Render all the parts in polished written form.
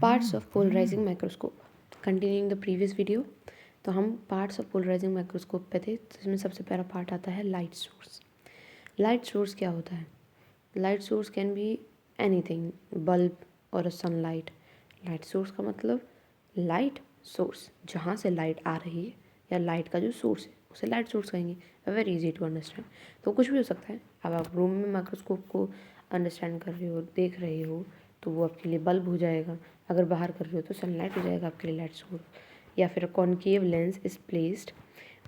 Parts of polarising microscope. Continuing the previous video, तो हम parts of polarising microscope पे थे। तो इसमें सबसे पहला पार्ट आता है लाइट सोर्स। लाइट सोर्स क्या होता है? Light source can be anything, bulb और सनलाइट। लाइट सोर्स का मतलब लाइट सोर्स, जहाँ से लाइट आ रही है या लाइट का जो सोर्स है उसे लाइट सोर्स कहेंगे। Very easy to understand. तो कुछ भी हो सकता है। अब आप रूम में माइक्रोस्कोप को अंडरस्टैंड कर रहे हो, देख रहे हो, तो वो आपके लिए बल्ब हो जाएगा। अगर बाहर कर रहे हो तो सनलाइट हो जाएगा आपके लिए लाइट सोर्स। या फिर concave lens is placed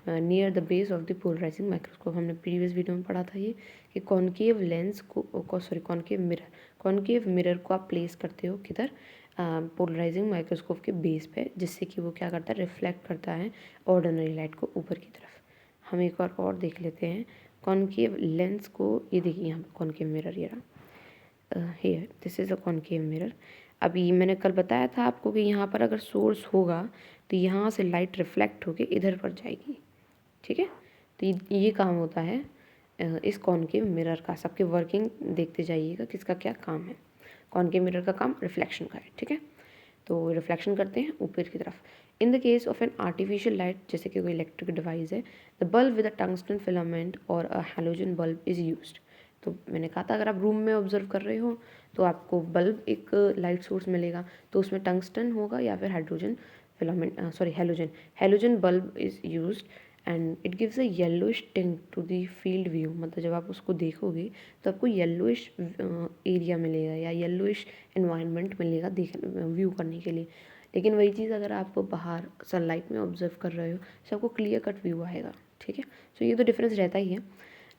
near the base of the polarising microscope. हमने प्रीवियस वीडियो में पढ़ा था ये कि कॉनकेव लेंस को कॉनकेव मिरर को आप प्लेस करते हो किधर? पोलराइजिंग माइक्रोस्कोप के बेस पे, जिससे कि वो क्या करता है, रिफ्लेक्ट करता है ऑर्डिनरी लाइट को ऊपर की तरफ। हम एक बार और देख लेते हैं कॉनकेव लेंस को। ये देखिए यहाँ पर कॉनकेव मिरर, ये रहा here, this is a concave mirror. अभी मैंने कल बताया था आपको कि यहाँ पर अगर सोर्स होगा तो यहाँ से लाइट रिफ्लेक्ट होके इधर पर जाएगी। ठीक है, तो ये काम होता है इस कॉनकेव मिरर का। सबके वर्किंग देखते जाइएगा किसका क्या काम है। कॉनकेव मिरर का काम रिफ्लेक्शन का है। ठीक है, तो रिफ्लेक्शन करते हैं ऊपर की तरफ। In the case of an artificial light, जैसे कि कोई इलेक्ट्रिक डिवाइस है, the bulb with a tungsten filament और अ हैलोजन बल्ब इज़ यूज्ड। तो मैंने कहा था अगर आप रूम में ऑब्जर्व कर रहे हो तो आपको बल्ब एक लाइट सोर्स मिलेगा, तो उसमें टंगस्टन होगा या फिर hydrogen filament, halogen bulb is used and it gives a yellowish tint to the field view. मतलब जब आप उसको देखोगे तो आपको येलोइश एरिया मिलेगा या येलोइश एनवायरनमेंट मिलेगा व्यू करने के लिए। लेकिन वही चीज़ अगर आप बाहर सनलाइट में ऑब्जर्व कर रहे हो तो आपको क्लियर कट व्यू आएगा। ठीक है, सो ये तो डिफरेंस रहता ही है।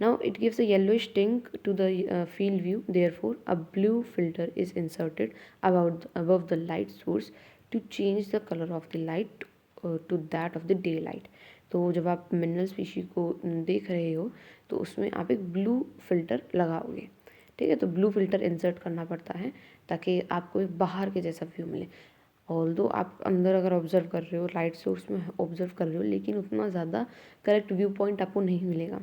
Now it gives a yellowish tint to the field view, therefore a blue filter is inserted above the light source to change the color of the light to that of the daylight। तो जब आप mineral species को देख रहे हो तो उसमें आप एक ब्लू फिल्टर लगाओगे। ठीक है, तो ब्लू फिल्टर इंसर्ट करना पड़ता है ताकि आपको एक बाहर के जैसा व्यू मिले। ऑल्दो आप अंदर अगर ऑब्जर्व कर रहे हो, लाइट सोर्स में ऑब्जर्व कर रहे हो, लेकिन उतना ज़्यादा करेक्ट व्यू पॉइंट आपको नहीं मिलेगा,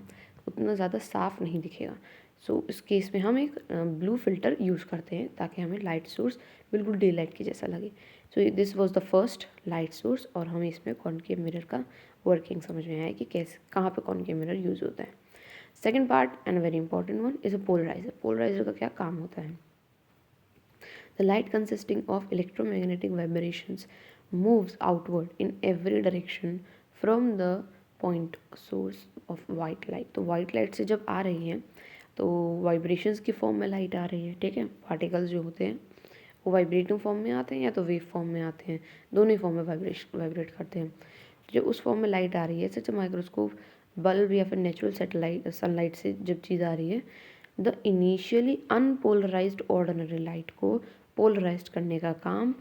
उतना ज़्यादा साफ नहीं दिखेगा। सो इस केस में हम एक ब्लू फिल्टर यूज़ करते हैं ताकि हमें लाइट सोर्स बिल्कुल डे लाइट के जैसा लगे। So this was the first light source, और हमें इसमें कॉनकेव मिरर का वर्किंग समझ में आया कि कैसे कहाँ पे कॉनकेव मिरर यूज़ होता है। Second part and very important one is a polariser. Polariser का क्या काम होता है? The light consisting of electromagnetic vibrations moves outward in every direction from the point source of white light। तो white light से जब आ रही है तो वाइब्रेशंस की फॉर्म में लाइट आ रही है। ठीक है, पार्टिकल्स जो होते हैं वो वाइब्रेटिंग फॉर्म में आते हैं या तो वेव फॉर्म में आते हैं, दोनों ही फॉर्म में वाइब्रेट करते हैं। तो जब उस फॉर्म में लाइट आ रही है, सच माइक्रोस्कोप, बल्ब या फिर नेचुरल सेटेलाइट सनलाइट से जब चीज़ आ रही है, the initially unpolarised ordinary light को पोलराइज करने का काम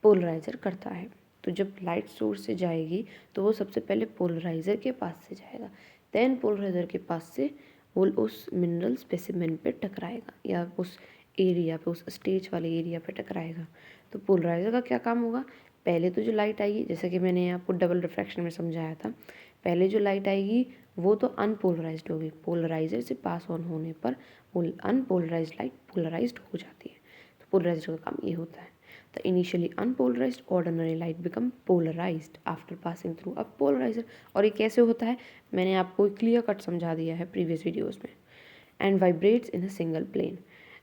पोलराइज़र करता है। तो जब लाइट सोर्स से जाएगी तो वो सबसे पहले पोलराइज़र के पास से जाएगा, देन पोलराइज़र के पास से वो उस मिनरल स्पेसिमेन पे टकराएगा या उस एरिया पे, उस स्टेज वाले एरिया पे टकराएगा। तो पोलराइज़र का क्या काम होगा? पहले तो जो लाइट आएगी, जैसे कि मैंने आपको डबल रिफ्रैक्शन में समझाया था, पहले जो लाइट आएगी वो तो अनपोलराइज्ड होगी। पोलराइज़र से पास ऑन होने पर वो अनपोलराइज्ड लाइट पोलराइज्ड हो जाती है। तो पोलराइजर का काम ये होता है। The initially unpolarised ordinary light become polarised after passing through a polariser. और ये कैसे होता है मैंने आपको क्लियर कट समझा दिया है प्रीवियस वीडियोज़ में। And vibrates in a single plane.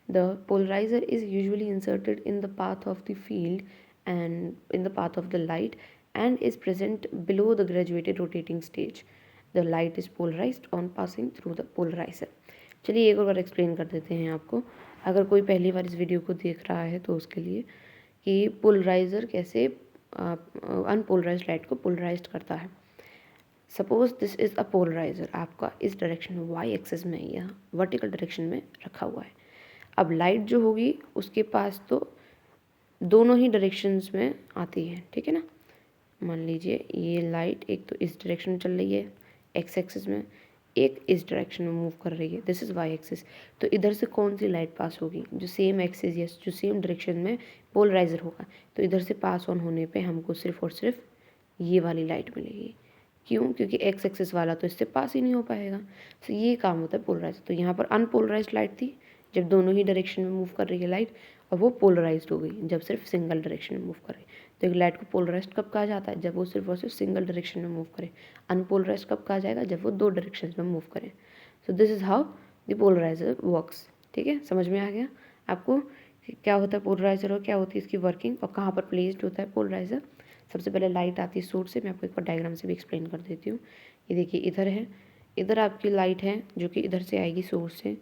The polariser is usually inserted in the path of the field and in the path of the light and is present below the graduated rotating stage. The light is polarized on passing through the polarizer। चलिए एक और बार explain कर देते हैं आपको, अगर कोई पहली बार इस वीडियो को देख रहा है तो उसके लिए, कि पोलराइज़र कैसे अनपोलराइज्ड लाइट को पोलराइज्ड करता है। Suppose this is a polariser, आपका इस डायरेक्शन में वाई एक्सिस में या वर्टिकल डायरेक्शन में रखा हुआ है। अब लाइट जो होगी उसके पास तो दोनों ही डायरेक्शंस में आती है। ठीक है ना, मान लीजिए ये लाइट एक तो इस डायरेक्शन में चल रही है एक्स एक्सिस में, एक इस डायरेक्शन में मूव कर रही है, दिस इज़ वाई एक्सिस। तो इधर से कौन सी लाइट पास होगी? जो सेम एक्सिस या जो सेम डायरेक्शन में पोलराइजर होगा, तो इधर से पास ऑन होने पे हमको सिर्फ और सिर्फ ये वाली लाइट मिलेगी। क्यों? क्योंकि एक्स एक्सिस वाला तो इससे पास ही नहीं हो पाएगा। तो ये काम होता है पोलराइजर। तो यहाँ पर अनपोलराइज्ड लाइट थी जब दोनों ही डायरेक्शन में मूव कर रही है लाइट, और वो पोलराइज्ड हो गई जब सिर्फ सिंगल डायरेक्शन में मूव करे। तो एक लाइट को पोलराइज्ड कब कहा जाता है? जब वो सिर्फ और सिर्फ सिंगल डायरेक्शन में मूव करे। अनपोलराइज्ड कब कहा जाएगा? जब वो दो डायरेक्शन में मूव करे। So this is how the polariser works. ठीक है, समझ में आ गया आपको क्या होता है पोलराइजर और क्या होती है इसकी वर्किंग और कहाँ पर प्लेस्ड होता है पोलराइजर। सबसे पहले लाइट आती है सोर्स से, मैं आपको एक बार डायग्राम से भी एक्सप्लेन कर देती हूँ। ये देखिए इधर है, इधर आपकी लाइट है जो कि इधर से आएगी सोर्स से,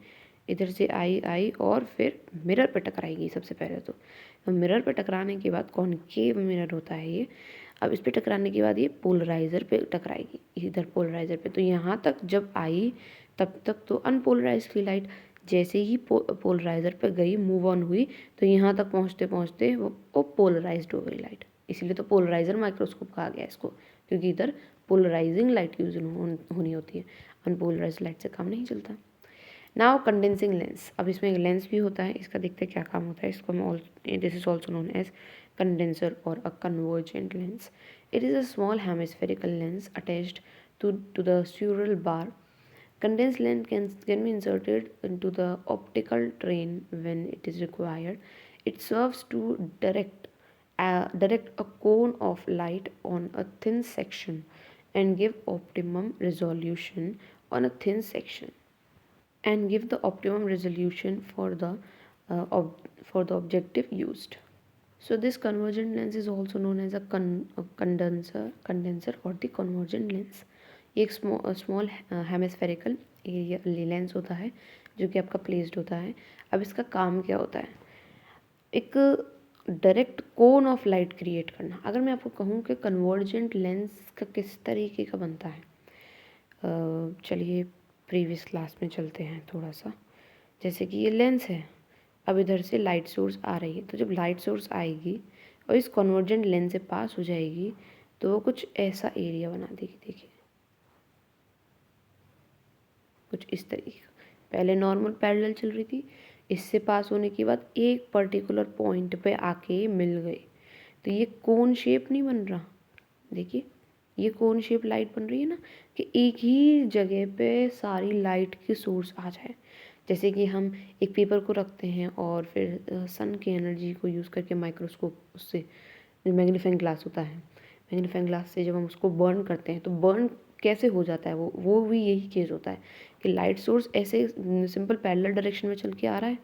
इधर से आई और फिर मिरर पे टकराएगी सबसे पहले। तो मिरर पे टकराने के बाद कॉनकेव मिरर होता है ये। अब इस पे टकराने के बाद ये पोलराइज़र पे टकराएगी, इधर पोलराइज़र पे। तो यहाँ तक जब आई तब तक तो अनपोलराइज की लाइट, जैसे ही पोलराइज़र पे गई मूव ऑन हुई तो यहाँ तक पहुँचते पहुँचते वो पोलराइज्ड हो गई लाइट। इसीलिए तो पोलराइजर माइक्रोस्कोप कहा गया इसको, क्योंकि इधर पोलराइजिंग लाइट यूज होनी होती है, अनपोलराइज लाइट से काम नहीं चलता। नाउ कंडेंसिंग लेंस, अब इसमें एक लेंस भी होता है, इसका देखते हैं क्या काम होता है। इसको हम this is also known as condenser or a convergent lens. It is a small hemispherical lens attached to the sural bar. Condensed lens can be inserted into the optical train when it is required. It serves to direct a cone of light on a thin section and give optimum resolution on a thin section and give the optimum resolution for the objective used. So this convergent lens is also known as a condenser or the convergent lens. ये एक small hemispherical area lens होता है जो कि आपका placed होता है। अब इसका काम क्या होता है? एक direct cone of light create करना। अगर मैं आपको कहूँ कि कन्वर्जेंट लेंस का किस तरीके का बनता है, चलिए प्रीवियस क्लास में चलते हैं थोड़ा सा। जैसे कि ये लेंस है, अब इधर से लाइट सोर्स आ रही है, तो जब लाइट सोर्स आएगी और इस कन्वर्जेंट लेंस से पास हो जाएगी तो वो कुछ ऐसा एरिया बना देगी। देखिए कुछ इस तरीके का। पहले नॉर्मल पैरेलल चल रही थी, इससे पास होने के बाद एक पर्टिकुलर पॉइंट पे आके मिल गई, तो ये कोन शेप नहीं बन रहा। देखिए ये कोन शेप लाइट बन रही है ना, कि एक ही जगह पे सारी लाइट की सोर्स आ जाए। जैसे कि हम एक पेपर को रखते हैं और फिर सन की एनर्जी को यूज़ करके माइक्रोस्कोप, उससे जो मैग्नीफाइंग ग्लास होता है, मैग्नीफाइंग ग्लास से जब हम उसको बर्न करते हैं तो बर्न कैसे हो जाता है, वो भी यही केस होता है कि लाइट सोर्स ऐसे सिंपल पैरेलल डायरेक्शन में चल के आ रहा है,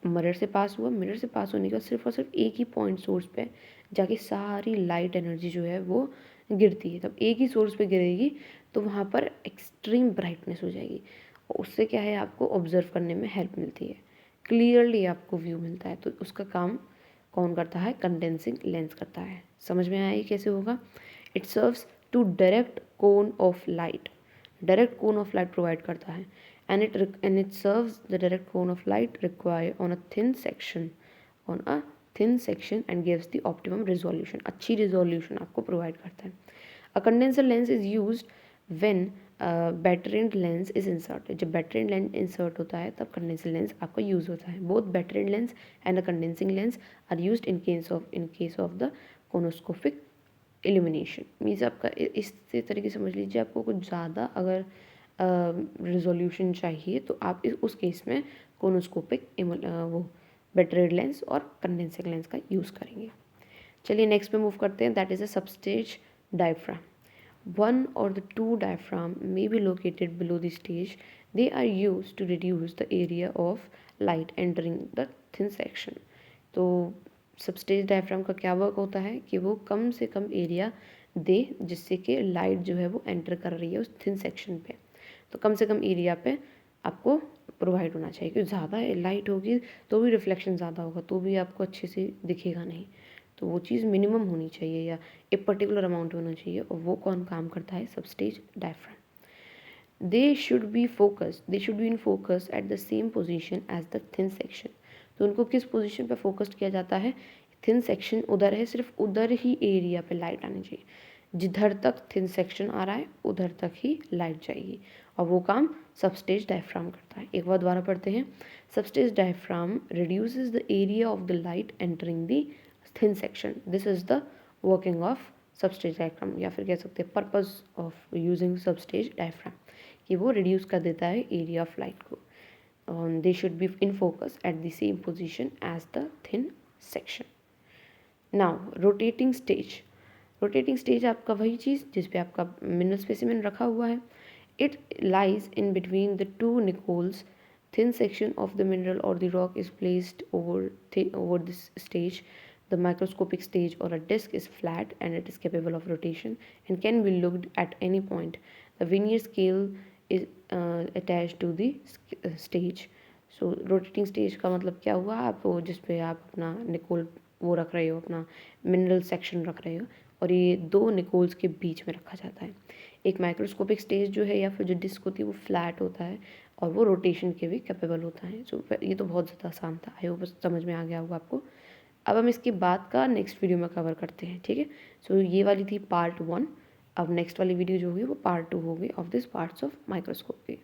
मिरर से पास हुआ, मिरर से पास होने के बाद सिर्फ और सिर्फ एक ही पॉइंट सोर्स पे जाके सारी लाइट एनर्जी जो है वो गिरती है। तब एक ही सोर्स पे गिरेगी तो वहाँ पर एक्सट्रीम ब्राइटनेस हो जाएगी, और उससे क्या है आपको ऑब्जर्व करने में हेल्प मिलती है, क्लियरली आपको व्यू मिलता है। तो उसका काम कौन करता है? कंडेंसिंग लेंस करता है। समझ में आया ये कैसे होगा? It serves to direct cone of light, direct cone of light provide करता है, and it serves the direct cone of light required on a thin section and gives the optimum resolution, अच्छी resolution आपको provide करता है। A condenser lens is used when battery lens is inserted. जब battery lens insert होता है तब condenser lens आपका use होता है। Both battery lens and a condensing lens are used in case of the conoscopic illumination. Means आपका इस तरीके से समझ लीजिए, आपको कुछ ज़्यादा अगर रिजोल्यूशन चाहिए तो आप उस केस में कोनोस्कोपिक वो बैटरी लेंस और कंडेंसिंग लेंस का यूज़ करेंगे। चलिए नेक्स्ट पे मूव करते हैं, that is a substage diaphragm. One or the two diaphragm may be located below the stage. They are used to reduce the area of light entering the thin section. तो सबस्टेज diaphragm का क्या work होता है कि वो कम से कम area दे जिससे कि लाइट जो है वो एंटर कर रही है उस थिन सेक्शन पे। तो कम से कम एरिया पे आपको प्रोवाइड होना चाहिए, क्योंकि ज़्यादा लाइट होगी तो भी रिफ्लेक्शन ज़्यादा होगा तो भी आपको अच्छे से दिखेगा नहीं। तो वो चीज़ मिनिमम होनी चाहिए या एक पर्टिकुलर अमाउंट होना चाहिए, और वो कौन काम करता है? Substage diaphragm. They should be in focus at the same position as the thin section. तो उनको किस पोजिशन पे फोकस्ड किया जाता है? थिन सेक्शन उधर है, सिर्फ उधर ही एरिया पे लाइट आनी चाहिए, जिधर तक थिन सेक्शन आ रहा है उधर तक ही लाइट जाएगी, और वो काम सबस्टेज डायफ्राम करता है। एक बार दोबारा पढ़ते हैं। Substage diaphragm reduces the area of the light entering the thin section. This is the working of substage diaphragm, या फिर कह सकते हैं purpose of using substage diaphragm, कि वो रिड्यूस कर देता है एरिया ऑफ लाइट को। they should be in focus at the same position as the thin section. Now rotating stage. Rotating stage आपका वही चीज़ जिस पे आपका मिनरल स्पेसिमेन रखा हुआ है. It lies in between the two Nichols. Thin section of the mineral or the rock is placed over this stage. The microscopic stage or a disc is flat and it is capable of rotation and can be looked at any point. The vernier scale is attached to the stage. So rotating stage का मतलब क्या हुआ, आप वो जिस पे आप अपना निकोल वो रख रहे हो, अपना मिनरल सेक्शन रख रहे हो, और ये दो निकोल्स के बीच में रखा जाता है. एक माइक्रोस्कोपिक स्टेज जो है या फिर जो डिस्क होती है वो फ्लैट होता है और वो रोटेशन के भी कैपेबल होता है. सो ये तो बहुत ज़्यादा आसान था, आई होप समझ में आ गया होगा आपको. अब हम इसके बाद का नेक्स्ट वीडियो में कवर करते हैं, ठीक है. सो ये वाली थी पार्ट 1. अब नेक्स्ट वाली वीडियो जो होगी वो पार्ट 2 होगी of this parts of microscope की.